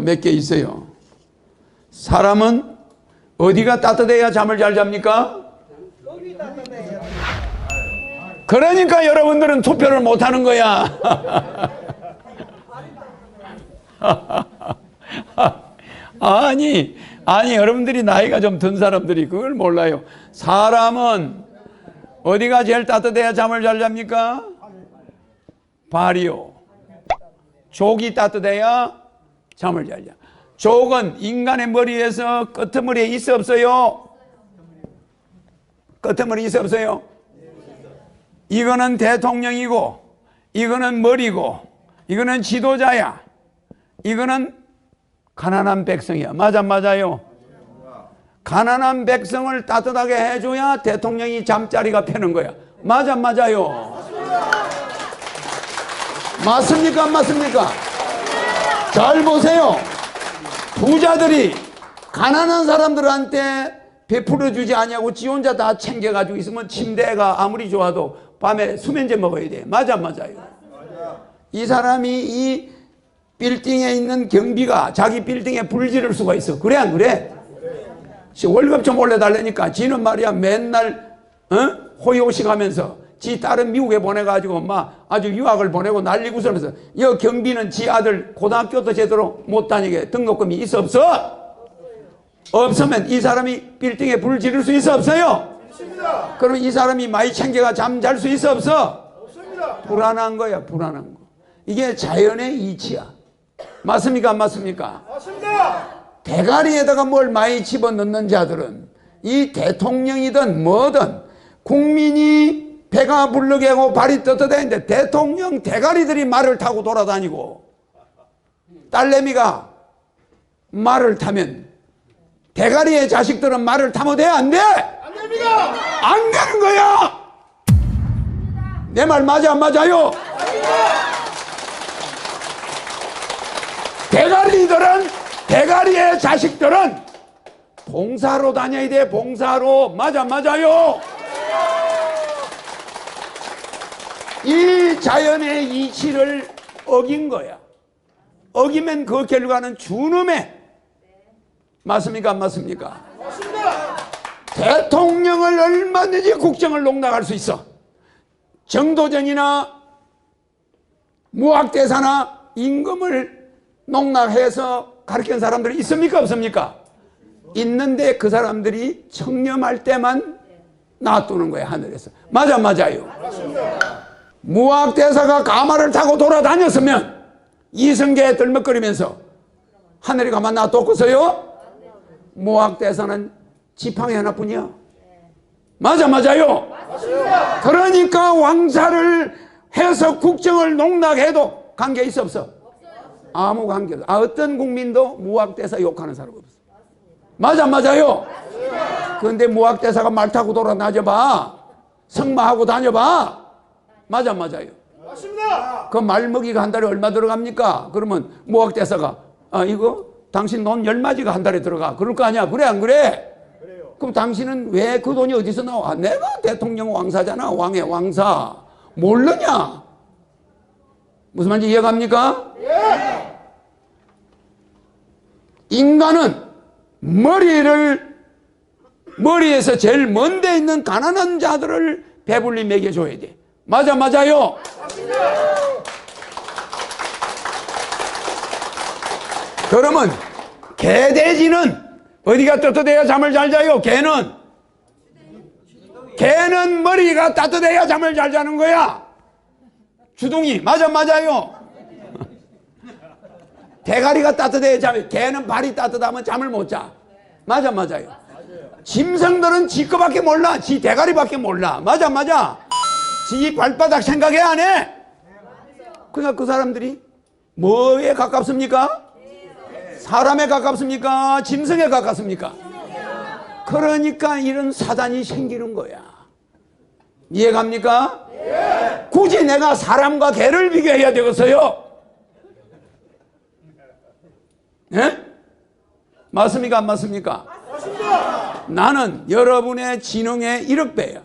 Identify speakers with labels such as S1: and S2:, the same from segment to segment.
S1: 좀 몇 개 있어요. 사람은 어디가 따뜻해야 잠을 잘 잡니까? 그러니까 여러분들은 투표를 못하는 거야. 아니 여러분들이 나이가 좀 든 사람들이 그걸 몰라요. 사람은 어디가 제일 따뜻해야 잠을 잘 잡니까? 발이요. 족이 따뜻해야 잠을 잘 자. 족은 인간의 머리에서 끄트머리에 있어 없어요? 끄트머리 있어 없어요? 이거는 대통령이고, 이거는 머리고, 이거는 지도자야, 이거는 가난한 백성이야. 맞아, 맞아요? 가난한 백성을 따뜻하게 해줘야 대통령이 잠자리가 펴는 거야. 맞아, 맞아요? 맞습니까? 안 맞습니까? 잘 보세요. 부자들이 가난한 사람들한테 베풀어 주지 아니하고 지 혼자 다 챙겨가지고 있으면 침대가 아무리 좋아도 밤에 수면제 먹어야 돼. 맞아, 맞아요? 이 사람이 이 빌딩에 있는 경비가 자기 빌딩에 불 지를 수가 있어. 그래, 안 그래? 월급 좀 올려달라니까 지는 말이야 맨날 호요식 하면서 지 딸은 미국에 보내가지고 막 아주 유학을 보내고 난리고 그러면서 여 경비는 지 아들 고등학교도 제대로 못 다니게 등록금이 있어 없어? 없으면 이 사람이 빌딩에 불 지를 수 있어 없어요? 없습니다. 그럼 이 사람이 많이 챙겨가 잠 잘 수 있어 없어? 없습니다. 불안한 거야, 불안한 거. 이게 자연의 이치야. 맞습니까? 안 맞습니까? 맞습니다. 대가리에다가 뭘 많이 집어넣는 자들은 이 대통령이든 뭐든 국민이 배가 부르게 하고 발이 떳떳했는데 대통령 대가리들이 말을 타고 돌아다니고 딸내미가 말을 타면 대가리의 자식들은 말을 타면 돼? 안 돼? 안 됩니다. 안 되는 거야. 내 말 맞아, 안 맞아요? 대가리의 자식들은 봉사로 다녀야 돼. 봉사로. 맞아, 맞아요? 이 자연의 이치를 어긴 거야. 어기면 그 결과는 준엄해. 맞습니까? 안 맞습니까? 맞습니다. 대통령을 얼마든지 국정을 농락할 수 있어. 정도전이나 무학대사나 임금을 농락해서 가르친 사람들이 있습니까? 없습니까? 있는데 그 사람들이 청렴할 때만 놔두는 거야, 하늘에서. 맞아, 맞아요? 맞습니다. 무학대사가 가마를 타고 돌아다녔으면 이성계에 들먹거리면서 하늘이 가만 놔뒀겠어요? 무학대사는 지팡이 하나뿐이야. 맞아, 맞아요? 맞습니다. 그러니까 왕사를 해서 국정을 농락해도 관계 있어 없어? 아무 관계 없어. 어떤 국민도 무학대사 욕하는 사람 없어. 맞아, 맞아요? 그런데 무학대사가 말 타고 돌아다녀봐. 승마하고 다녀봐. 맞아, 맞아요? 맞습니다. 그 말먹이가 한 달에 얼마 들어갑니까? 그러면 무학대사가 이거 당신 돈 10마디가 한 달에 들어가. 그럴 거 아니야. 그래, 안 그래? 그래요. 그럼 당신은 왜 그 돈이 어디서 나와? 내가 대통령 왕사잖아. 왕의 왕사. 모르냐? 무슨 말인지 이해갑니까? 예. 인간은 머리에서 제일 먼 데 있는 가난한 자들을 배불리 먹여줘야 돼. 맞아, 맞아요? 맞습니다. 그러면 개돼지는 어디가 떳떳해야 잠을 잘 자요? 개는 머리가 따뜻해야 잠을 잘 자는 거야. 주둥이. 맞아, 맞아요? 대가리가 따뜻해야 잠을. 개는 발이 따뜻하면 잠을 못 자. 맞아, 맞아요? 짐승들은 지 거밖에 몰라. 지 대가리밖에 몰라. 맞아, 맞아? 지 발바닥 생각해 안 해? 그러니까 그 사람들이 뭐에 가깝습니까? 사람에 가깝습니까? 짐승에 가깝습니까? 그러니까 이런 사단이 생기는 거야. 이해갑니까? 굳이 내가 사람과 개를 비교해야 되겠어요? 예? 맞습니까? 안 맞습니까? 맞습니다. 나는 여러분의 지능의 1억 배야.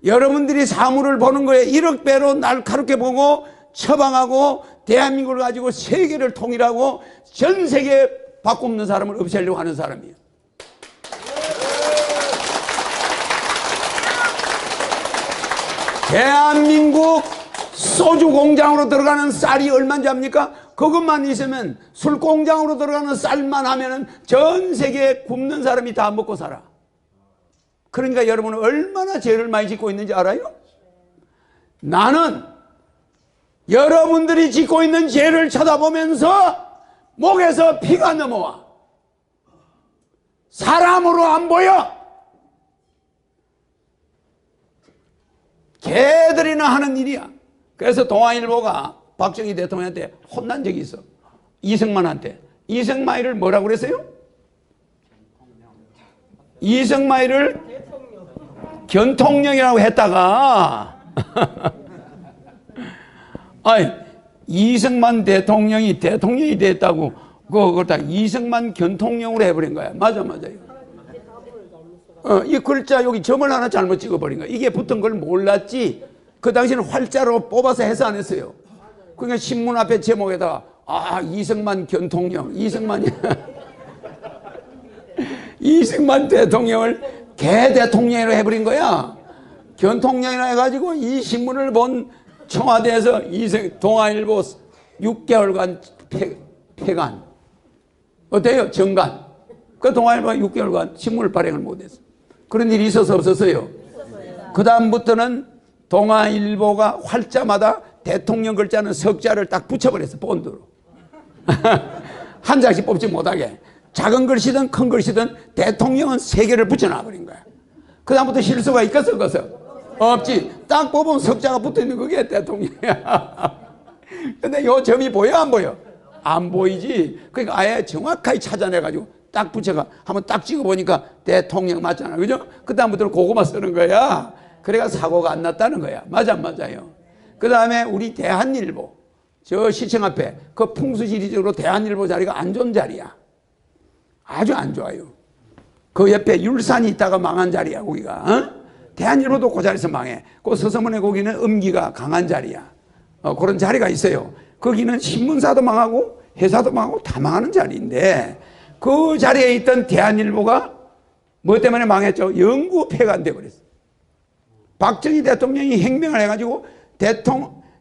S1: 여러분들이 사물을 보는 거에 1억 배로 날카롭게 보고 처방하고 대한민국을 가지고 세계를 통일하고 전 세계에 바꾸는 사람을 없애려고 하는 사람이에요. 대한민국 소주 공장으로 들어가는 쌀이 얼마인지 압니까? 그것만 있으면 술 공장으로 들어가는 쌀만 하면은 전 세계에 굶는 사람이 다 먹고 살아. 그러니까 여러분은 얼마나 죄를 많이 짓고 있는지 알아요? 나는 여러분들이 짓고 있는 죄를 쳐다보면서 목에서 피가 넘어와. 사람으로 안 보여. 개들이나 하는 일이야. 그래서 동아일보가 박정희 대통령한테 혼난 적이 있어. 이승만한테. 이승만이를 뭐라고 그랬어요? 이승만이를 견통령이라고 했다가 아니 이승만 대통령이 됐다고 그걸 다 이승만 견통령으로 해버린 거야. 맞아요. 이 글자 여기 점을 하나 잘못 찍어버린 거야. 이게 붙은 걸 몰랐지. 그 당시에는 활자로 뽑아서 해서 안 했어요. 그러니까 신문 앞에 제목에다가 이승만 견통령, 이승만 대통령을 개 대통령으로 해버린 거야. 견통령이라 해가지고 이 신문을 본 청와대에서 동아일보 6개월간 폐간. 어때요? 정간. 그 동아일보가 6개월간 신문을 발행을 못했어. 그런 일이 있어서 없었어요. 그 다음부터는 동아일보가 활자마다 대통령 글자는 석자를 딱 붙여버렸어. 본드로. 한 장씩 뽑지 못하게. 작은 글씨든 큰 글씨든 대통령은 3개를 붙여놔버린 거야. 그 다음부터 실수가 있겠어 없겠어? 없지. 딱 뽑으면 석자가 붙어있는 그게 대통령이야. 근데 요 점이 보여 안 보여? 안 보이지. 그러니까 아예 정확하게 찾아내가지고 딱 붙여가 한번 딱 찍어보니까 대통령 맞잖아. 그죠? 그 다음부터는 그거만 쓰는 거야. 그래가 사고가 안 났다는 거야. 맞아 안 맞아요? 그 다음에 우리 대한일보 저 시청 앞에 그 풍수지리적으로 대한일보 자리가 안 좋은 자리야. 아주 안 좋아요. 그 옆에 율산이 있다가 망한 자리야 거기가. 대한일보도 그 자리에서 망해. 그 서서문의 거기는 음기가 강한 자리야. 그런 자리가 있어요. 거기는 신문사도 망하고 회사도 망하고 다 망하는 자리인데 그 자리에 있던 대한일보가 뭐 때문에 망했죠? 영구 폐간돼 버렸어. 박정희 대통령이 혁명을 해가지고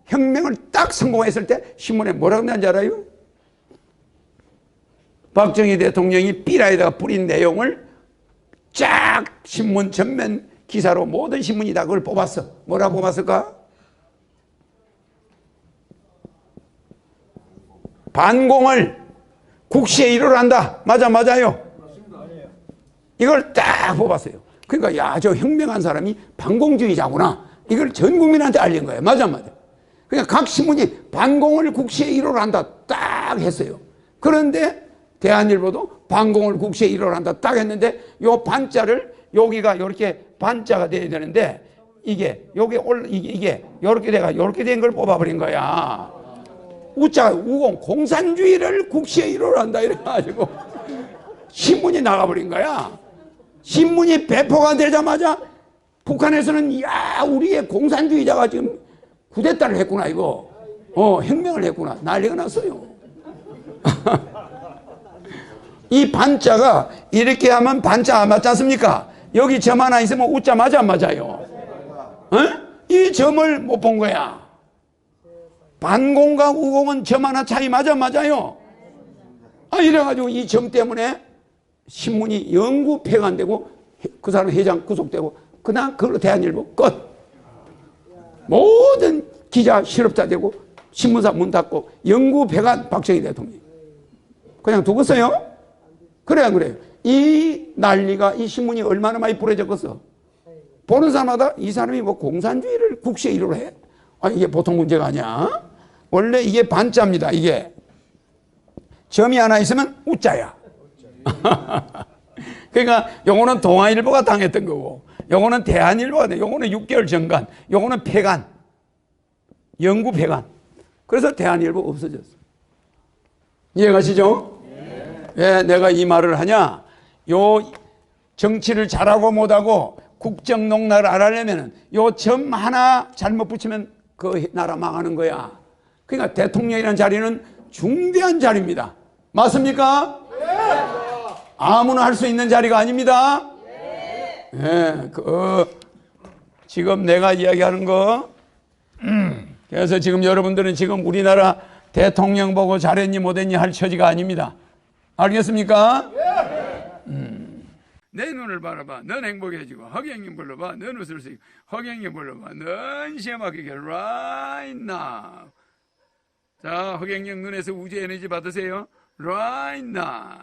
S1: 혁명을 딱 성공했을 때 신문에 뭐라고 나는지 알아요? 박정희 대통령이 삐라에다가 뿌린 내용을 쫙 신문 전면 기사로 모든 신문이 다 그걸 뽑았어. 뭐라고 뽑았을까? 반공을 국시의 일호로 한다. 맞아요. 이걸 딱 뽑았어요. 그러니까 야, 저 혁명한 사람이 반공주의자구나. 이걸 전 국민한테 알린 거예요. 맞아. 그러니까 각 신문이 반공을 국시의 일호로 한다. 딱 했어요. 그런데 대한일보도 반공을 국시의 일호로 한다. 딱 했는데 요 반자를 여기가 이렇게 반자가 돼야 되는데 이게 이렇게 돼가 이렇게 된 걸 뽑아버린 거야. 우자 우공 공산주의를 국시의 일호로 한다 이래가지고 신문이 나가버린 거야. 신문이 배포가 되자마자 북한에서는 야 우리의 공산주의자가 지금 쿠데타를 했구나 이거 혁명을 했구나 난리가 났어요. 이 반자가 이렇게 하면 반자 맞지 않습니까? 여기 점 하나 있으면 우자 맞아 안 맞아요? 이 점을 못 본 거야. 반공과 우공은 점 하나 차이 맞아 안 맞아요? 이래가지고 이 점 때문에 신문이 영구 폐간되고 그 사람 회장 구속되고 그냥 그걸로 대한일보 끝. 모든 기자 실업자 되고 신문사 문 닫고 영구 폐간 박정희 대통령. 그냥 두겠어요? 그래요 안 그래요? 이 난리가 이 신문이 얼마나 많이 뿌려졌겠어. 보는 사람마다 이 사람이 뭐 공산주의를 국시의 일호로 해? 이게 보통 문제가 아니야. 원래 이게 반자입니다. 이게 점이 하나 있으면 우자야. 그러니까 요거는 동아일보가 당했던 거고 요거는 대한일보가 돼. 요거는 6개월 정간, 요거는 폐간, 영구 폐간. 그래서 대한일보 없어졌어. 이해가시죠? 왜 내가 이 말을 하냐? 요 정치를 잘하고 못하고 국정농락을 안 하려면 요 점 하나 잘못 붙이면 그 나라 망하는 거야. 그러니까 대통령이라는 자리는 중대한 자리입니다. 맞습니까? 아무나 할 수 있는 자리가 아닙니다. 예, 지금 내가 이야기하는 거, 그래서 지금 여러분들은 지금 우리나라 대통령 보고 잘했니 못했니 할 처지가 아닙니다. 알겠습니까? 내 눈을 바라봐. 넌 행복해지고. 허경영 불러봐. 넌 웃을 수 있고. 허경영 불러봐. 넌 시험하게 right now. 자, 허경영 눈에서 우주 에너지 받으세요. right now.